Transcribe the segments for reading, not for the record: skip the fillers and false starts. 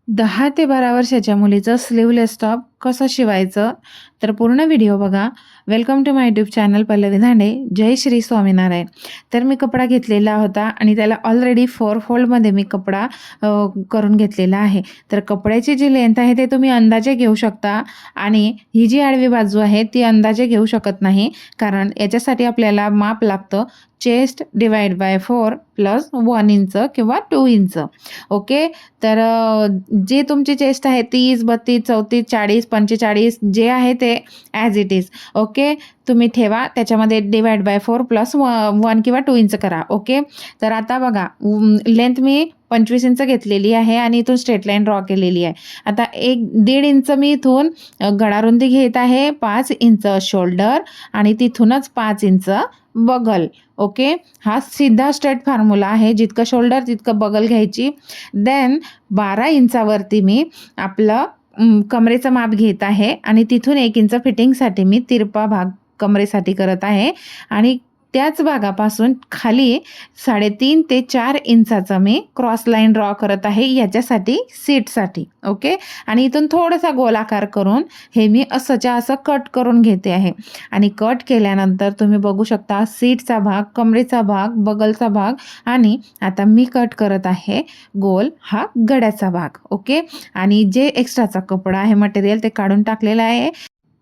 10 ते 12 वर्षाच्या मुलीचं स्लीवलेस टॉप कसं शिवायचं, तर पूर्ण व्हिडिओ बघा. Welcome to my YouTube channel Pallavi Dhande. जय श्री स्वामीनारायण. तर मी कपडा घेतलेला होता आणि त्याला ऑलरेडी 4 फोल्डमध्ये मी कपडा करून घेतलेला आहे. तर कपड्याची जी लेंथ आहे ते तुम्ही अंदाजे घेऊ शकता आणि ही जी आडवी बाजू आहे ती अंदाजे घेऊ शकत नाही, कारण याच्यासाठी आपल्याला माप लागतं chest divide by 4 plus 1 inch किंवा 2 इंच. ओके. तर जी तुमची चेस्ट आहे 30, 32, 34, 40, 45 जे आहे ते ॲज इट इज. ओके. तुम्ही ठेवा, त्याच्यामध्ये डिवाइड बाय 4 प्लस 1 किंवा 2 इंच करा. ओके. तर आता बघा, लेंथ मी 25 इंच घेतलेली आहे आणि इथून स्ट्रेट लाईन ड्रॉ केलेली आहे. आता 1-1.5 इंच मी इथून गळारुंदी घेत आहे, 5 इंच शोल्डर आणि तिथूनच 5 इंच बगल. ओके. हा सीधा स्ट्रेट फॉर्म्युला आहे, जितकं शोल्डर तितकं बगल घ्यायची. देन 12 इंचावरती मी आपलं कमरेचं माप घेत आहे आणि तिथून 1 इंच फिटिंगसाठी मी तिरपा भाग कमरेसाठी करत आहे आणि त्याच भागापासून खाली 3.5 ते 4 इंचाचा मी क्रॉस लाईन ड्रॉ करत आहे याच्यासाठी सीटसाठी. ओके. आणि इथून थोडासा गोलाकार करून हे मी असंच्या असं कट करून घेते आहे आणि कट केल्यानंतर तुम्ही बघू शकता सीटचा भाग, कमरेचा भाग, बगलचा भाग आणि आता मी कट करत आहे गोल हा गड्याचा भाग. ओके. आणि जे एक्स्ट्राचा कपडा आहे मटेरियल ते काढून टाकलेलं आहे.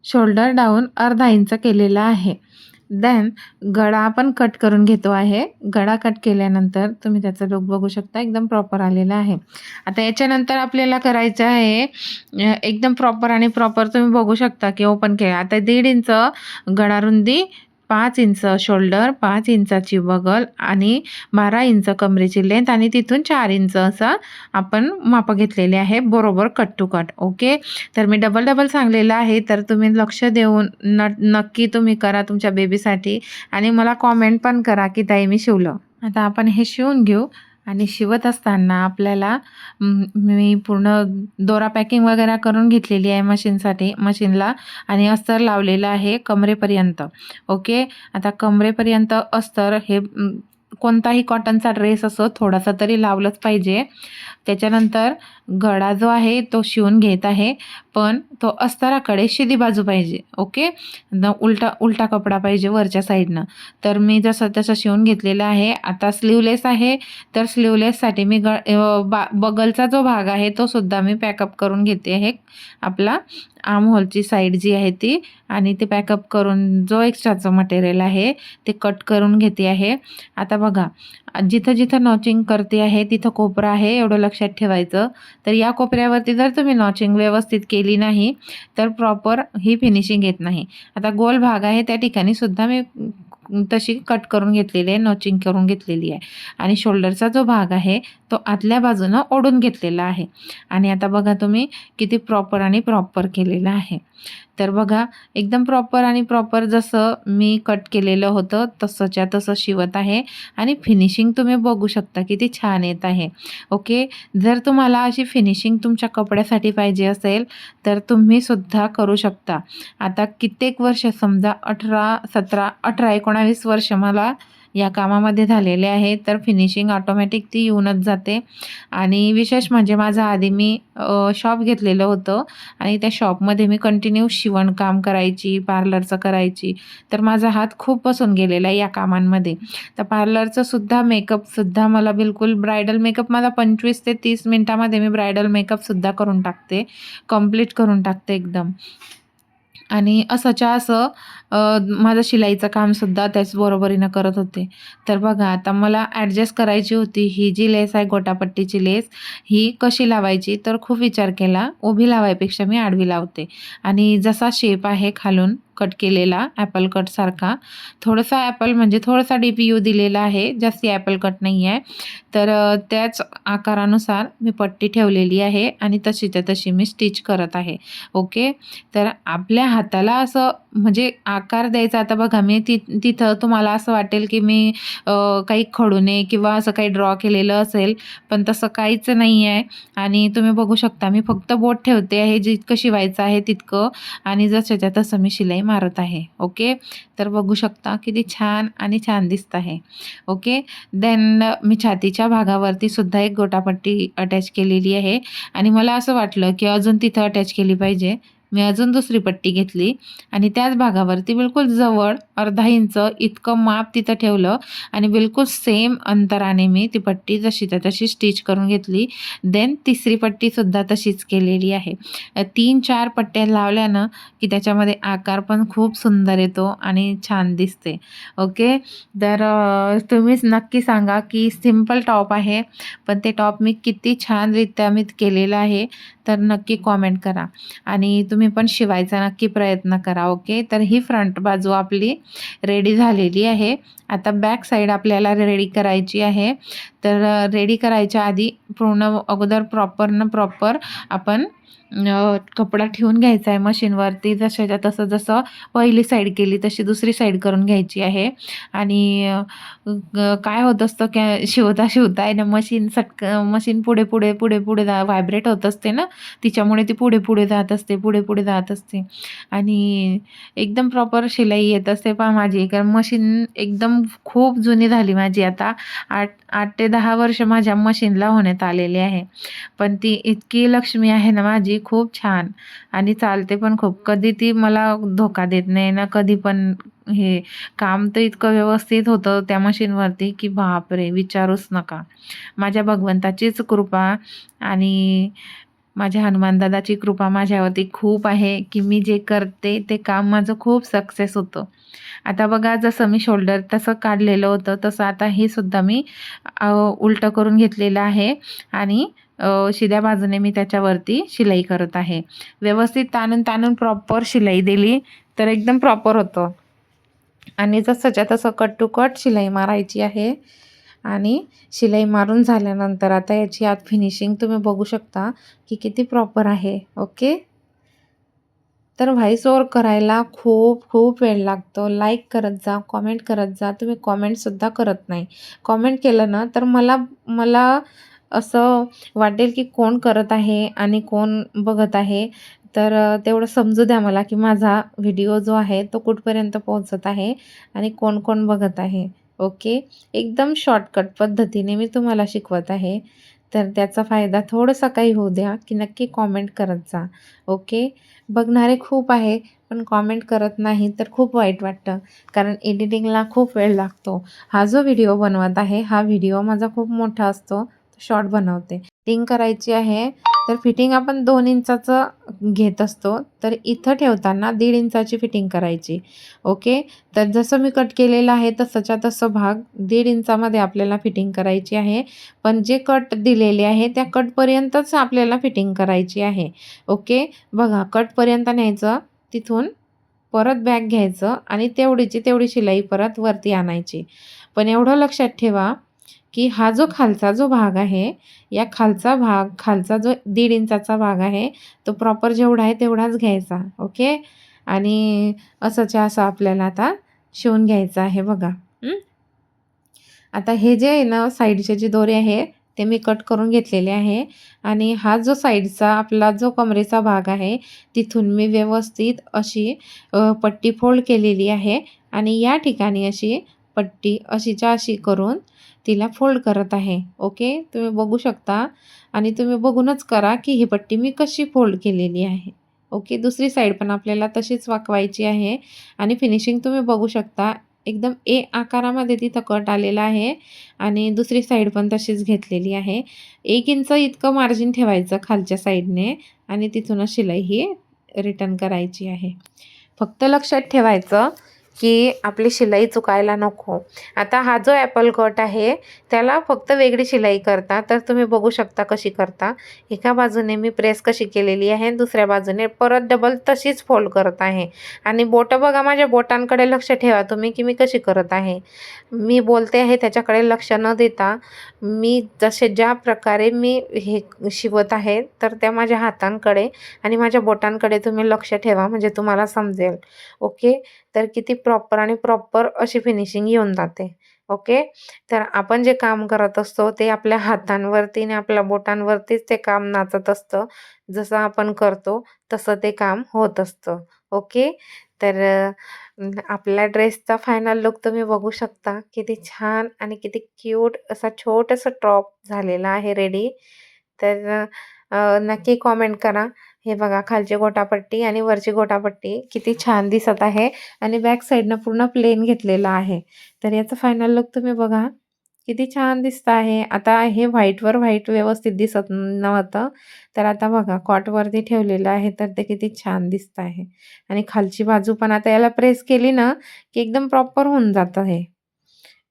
शोल्डर डाऊन अर्धा इंच केलेला आहे. देन गळा आपण कट करून घेतो आहे. गळा कट केल्यानंतर तुम्ही त्याचा लूक बघू शकता, एकदम प्रॉपर आलेला आहे. आता याच्यानंतर आपल्याला करायचं आहे एकदम प्रॉपर आणि प्रॉपर तुम्ही बघू शकता की ओपन केलं. आता 1.5 इंच गळारुंदी, 5 इंच शोल्डर, 5 इंचाची बगल आणि 12 इंच कमरेची लेंथ आणि तिथून 4 इंच असा आपण माप घेतलेले आहे, बरोबर कट टू कट. ओके. तर मी डबल सांगलेलं आहे, तर तुम्ही लक्ष देऊन नक्की तुम्ही करा तुमच्या बेबीसाठी आणि मला कॉमेंट पण करा की ताई मी शिवलं. आता आपण हे शिवून घेऊ आणि शिवत असताना आपल्याला मी पूर्ण दोरा पॅकिंग वगैरे करून घेतलेली आहे मशीनला आणि अस्तर लावलेलं आहे कमरेपर्यंत. ओके. आता कमरेपर्यंत अस्तर हे कोणताही कॉटनचा ड्रेस असो थोडासा तरी लावलंच पाहिजे. त्याच्यानंतर गळा जो आहे तो शिवून घेत आहे, पण तो अस्तराकडे शिदी बाजू पाहिजे. ओके. उलटा कपडा पाहिजे वरच्या साईडनं. तर मी जसं तसं शिवून घेतलेलं आहे. आता स्लीवलेस आहे, तर स्लीवलेससाठी मी बगलचा जो भाग आहे तो सुद्धा मी पॅकअप करून घेते आहे. आपला आर्म होलची साईड जी आहे ती, आणि ते पॅकअप करून जो एक्स्ट्राचं मटेरियल आहे ते कट करून घेते आहे. आता बघा, जिथं नॉचिंग करते आहे तिथं कोपरा आहे, एवढं लक्षात ठेवायचं. तर या कोपऱ्यावरती जर तुम्ही नॉचिंग व्यवस्थित केली नाही तर प्रॉपर ही फिनिशिंग येत नाही. आता गोल भाग आहे त्या ठिकाणी सुद्धा मी तशी कट करून घेतलेली आहे, नॉचिंग करून घेतलेली आहे आणि शोल्डरचा जो भाग आहे तो आतल्या बाजूनं ओढून घेतलेला आहे. आणि आता बघा तुम्ही किती प्रॉपर केलेलं आहे. तर बघा, एकदम प्रॉपर जसं मी कट केलेलं होतं तसंच्या तसं शिवत आहे आणि फिनिशिंग तुम्ही बघू शकता किती छान येत आहे. ओके. जर तुम्हाला अशी फिनिशिंग तुमच्या कपड्यासाठी पाहिजे असेल तर तुम्ही सुद्धा करू शकता. आता कित्येक वर्ष, समजा 18-19 वर्ष मला या कामामध्ये झालेले आहे, तर फिनिशिंग ऑटोमॅटिक ती येऊनच जाते. आणि विशेष म्हणजे माझं आधी मी शॉप घेतलेलं होतं आणि त्या शॉपमध्ये मी कंटिन्यू शिवणकाम करायची, पार्लरचं करायची, तर माझा हात खूप बसून गेलेला आहे या कामांमध्ये. तर पार्लरचं सुद्धा मेकअपसुद्धा मला बिलकुल, ब्रायडल मेकअप मला 25 ते 30 मिनटामध्ये मी ब्रायडल मेकअपसुद्धा करून टाकते, कंप्लीट करून टाकते एकदम. आणि असंच्या असं माझं शिलाईचं कामसुद्धा त्याच बरोबरीनं करत होते. तर बघा, आता मला ॲडजस्ट करायची होती ही जी लेस आहे गोटापट्टीची लेस, ही कशी लावायची, तर खूप विचार केला. उभी लावायपेक्षा मी आडवी लावते आणि जसा शेप आहे खालून कट केलेला ॲपल कटसारखा, थोडासा ॲपल म्हणजे थोडासा DPU दिलेला आहे, जास्ती ॲपल कट नाही आहे. तर त्याच आकारानुसार मी पट्टी ठेवलेली आहे आणि तशीच्या तशी मी स्टिच करत आहे. ओके. तर आपल्या हाताला असं म्हणजे आकार द्यायचा. आता बघा मी तिथं तुम्हाला असं वाटेल की मी काही खडूने किंवा असं काही ड्रॉ केलेलं असेल, पण तसं काहीच नाही आहे. आणि तुम्ही बघू शकता मी फक्त बोट ठेवते आहे, जितकं शिवायचं आहे तितकं, आणि जसंच्या तसं मी शिलाई मारत आहे. ओके, तर बघू शकता किती छान आणि छान दिसत आहे. ओके, देन मी छातीच्या भागावरती सुद्धा एक गोटापट्टी अटॅच केलेली आहे आणि मला असं वाटलं की अजून तिथं अटॅच केली पाहिजे. मी अजून दुसरी पट्टी घेतली आणि त्याच भागावरती बिलकुल जवळ अर्धा इंच इतकं माप तिथं ठेवलं आणि बिलकुल सेम अंतराने मी ती पट्टी जशी त्या तशी स्टिच करून घेतली. देन तिसरी पट्टीसुद्धा तशीच केलेली आहे. 3-4 पट्ट्या लावल्यानं की त्याच्यामध्ये आकार पण खूप सुंदर येतो आणि छान दिसते. ओके, तर तुम्हीच नक्की सांगा की सिंपल टॉप आहे, पण ते टॉप मी किती छानरित्या मी केलेलं आहे, तर नक्की कॉमेंट करा आणि तुम्ही पण शिवायचा नक्की प्रयत्न करा. ओके, तर ही फ्रंट बाजू आपली रेडी झालेली आहे. आता बॅक साईड आपल्याला रेडी करायची आहे. तर रेडी करायच्या आधी पूर्ण अगोदर प्रॉपर आपण कपडा ठेवून घ्यायचा आहे मशीनवरती. जशाच्या तसं जसं पहिली साईड केली तशी दुसरी साईड करून घ्यायची आहे. आणि काय होत असतं शिवता शिवता आहे ना मशीन पुढे व्हायब्रेट होत असते ना, तिच्यामुळे ती पुढे पुढे जात असते आणि एकदम प्रॉपर शिलाई येत असते पहा माझी. कारण मशीन एकदम खूप जुनी झाली माझी. आता 8 ते 10 वर्ष माझ्या मशीनला होण्यात आलेले आहे, पण ती इतकी लक्ष्मी आहे ना माझी, खूप छान आणि चालते पण खूप. कधी ती मला धोका देत नाही ना कधी पण. हे काम तर इतकं व्यवस्थित होतं त्या मशीनवरती की बापरे, विचारूच नका. माझ्या भगवंताचीच कृपा आणि माझ्या हनुमान दादाची कृपा माझ्यावरती खूप आहे की मी जे करते ते काम माझं खूप सक्सेस होतं. आता बघा जसं मी शोल्डर तसं काढलेलं होतं तसं आता हे सुद्धा मी उलटं करून घेतलेलं आहे आणि शिद्या बाजूने मी त्याच्यावरती शिलाई करत आहे. व्यवस्थित ताणून प्रॉपर शिलाई दिली तर एकदम प्रॉपर होतं आणि जसंच्या तसं कट टू कट शिलाई मारायची आहे. आणि शिलाई मारून झाल्यानंतर आता याची आत फिनिशिंग तुम्ही बघू शकता की किती प्रॉपर आहे. ओके, तर व्हॉइस ओव्हर करायला खूप वेळ लागतो. लाईक करत जा, कॉमेंट करत जा. तुम्ही कॉमेंटसुद्धा करत नाही. कॉमेंट केलं ना तर मला मला असं वाटेल की कोण करत आहे आणि कोण बघत आहे. तर तेवढं समजू द्या मला की माझा व्हिडिओ जो आहे तो कुठपर्यंत पोहोचत आहे आणि कोण कोण बघत आहे. ओके, एकदम शॉर्टकट पद्धतीने मी तुम्हाला शिकवत आहे. तर त्याचा फायदा थोडासा काही होऊ द्या की नक्की कॉमेंट करत जा. ओके, बघणारे खूप आहे पण कॉमेंट करत नाही तर खूप वाईट वाटतं, कारण एडिटिंगला खूप वेळ लागतो. हा जो व्हिडिओ बनवत आहे हा व्हिडिओ माझा खूप मोठा असतो, शॉर्ट बनवते. फिटिंग करायची आहे तर फिटिंग आपण 2 इंचाचं घेत असतो, तर इथं ठेवताना 1.5 इंचाची फिटिंग करायची. ओके, तर जसं मी कट केलेलं आहे तसंच्या तसं भाग 1.5 इंचामध्ये आपल्याला फिटिंग करायची आहे. पण जे कट दिलेले आहे त्या कटपर्यंतच आपल्याला फिटिंग करायची आहे. ओके, बघा कटपर्यंत न्यायचं, तिथून परत बॅक घ्यायचं आणि तेवढीची तेवढी शिलाई परत वरती आणायची. पण एवढं लक्षात ठेवा की हा जो खालचा जो भाग आहे, या खालचा जो 1.5 इंचाचा भाग आहे तो प्रॉपर जेवढा आहे तेवढाच घ्यायचा. ओके, आणि असंच्या असं आपल्याला आता शिवून घ्यायचं आहे बघा. आता हे जे आहे ना साईडचे जे दोरे आहे ते मी कट करून घेतलेले आहे आणि हा जो साईडचा आपला जो कमरेचा भाग आहे तिथून मी व्यवस्थित अशी पट्टी फोल्ड केलेली आहे आणि या ठिकाणी अशी पट्टी अशीच्या अशी करून तिला फोल्ड करत आहे. ओके, तुम्ही बघू शकता आणि तुम्ही बघूनच करा की ही पट्टी मी कशी फोल्ड केलेली आहे. ओके, दुसरी साईड पण आपल्याला तशीच वाकवायची आहे आणि फिनिशिंग तुम्ही बघू शकता. एकदम ए आकारामध्ये तिथं कट आलेला आहे आणि दुसरी साईड पण तशीच घेतलेली आहे. 1 इंच इतकं मार्जिन ठेवायचं खालच्या साईडने आणि तिथूनच शिलाई ही रिटर्न करायची आहे. फक्त लक्षात ठेवायचं की आपली शिलाई चुकायला नको. आता हा जो ॲपल कट आहे त्याला फक्त वेगळी शिलाई करता, तर तुम्ही बघू शकता कशी करता. एका बाजूने मी प्रेस कशी केलेली आहे, दुसऱ्या बाजूने परत डबल तशीच फोल्ड करत आहे. आणि बोटं बघा, माझ्या बोटांकडे लक्ष ठेवा तुम्ही की मी कशी करत आहे. मी बोलते आहे त्याच्याकडे लक्ष न देता मी ज्या प्रकारे मी हे शिवत आहे तर त्या माझ्या हातांकडे आणि माझ्या बोटांकडे तुम्ही लक्ष ठेवा, म्हणजे तुम्हाला समजेल. ओके, तर किती प्रॉपर आणि प्रॉपर अशी फिनिशिंग येऊन जाते. ओके, तर आपण जे काम करत असतो ते आपल्या हातांवरती आणि आपल्या बोटांवरतीच ते काम नाचत असतं. जसं आपण करतो तसं ते काम होत असतं. ओके, तर आपल्या ड्रेसचा फायनल लूक तुम्ही बघू शकता. किती छान आणि किती क्यूट असा छोटासा टॉप झालेला आहे रेडी. तर नक्की कॉमेंट करा. हे बघा, खालची गोटापट्टी आणि वरची गोटापट्टी किती छान दिसत आहे आणि बॅक साईडनं पूर्ण प्लेन घेतलेलं आहे. तर याचं फायनल लूक तुम्ही बघा, किती छान दिसतं आहे. आता हे व्हाईटवर व्हाईट व्यवस्थित दिसत नव्हतं, तर आता बघा कॉटवरती ठेवलेलं आहे तर ते किती छान दिसतं आहे. आणि खालची बाजू पण आता याला प्रेस केली ना, की एकदम प्रॉपर होऊन जातं हे.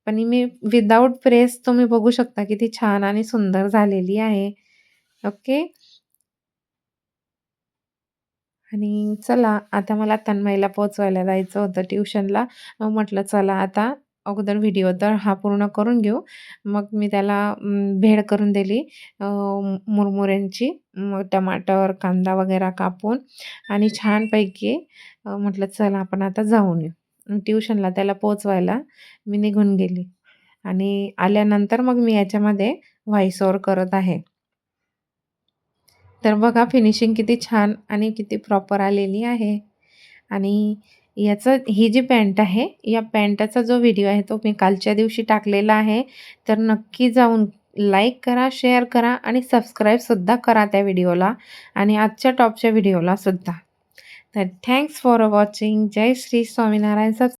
पण मी विदाऊट प्रेस तुम्ही बघू शकता किती छान आणि सुंदर झालेली आहे. ओके. आणि चला आता मला तन्मयला पोहोचवायला जायचं होतं ट्युशनला. मग म्हटलं चला आता अगोदर व्हिडिओ तर हा पूर्ण करून घेऊ. मग मी त्याला भेळ करून दिली मुरमुऱ्यांची. मग टमाटर, कांदा वगैरे कापून आणि छानपैकी म्हटलं चला आपण आता जाऊन येऊ. ट्युशनला त्याला पोहोचवायला मी निघून गेली आणि आल्यानंतर मग मी याच्यामध्ये व्हॉईस ओव्हर करत आहे. तर बघा फिनिशिंग किती छान आणि किती प्रॉपर आलेली आहे. आणि ही जी पॅन्ट आहे, या पॅन्टचा जो व्हिडिओ आहे तो मी कालच्या दिवशी टाकलेला आहे. तर नक्की जाऊन लाईक करा, शेअर करा आणि सबस्क्राईबसुद्धा करा त्या व्हिडिओला आणि आजच्या टॉपच्या व्हिडिओला सुद्धा. तर थँक्स फॉर वॉचिंग. जय श्री स्वामीनारायण.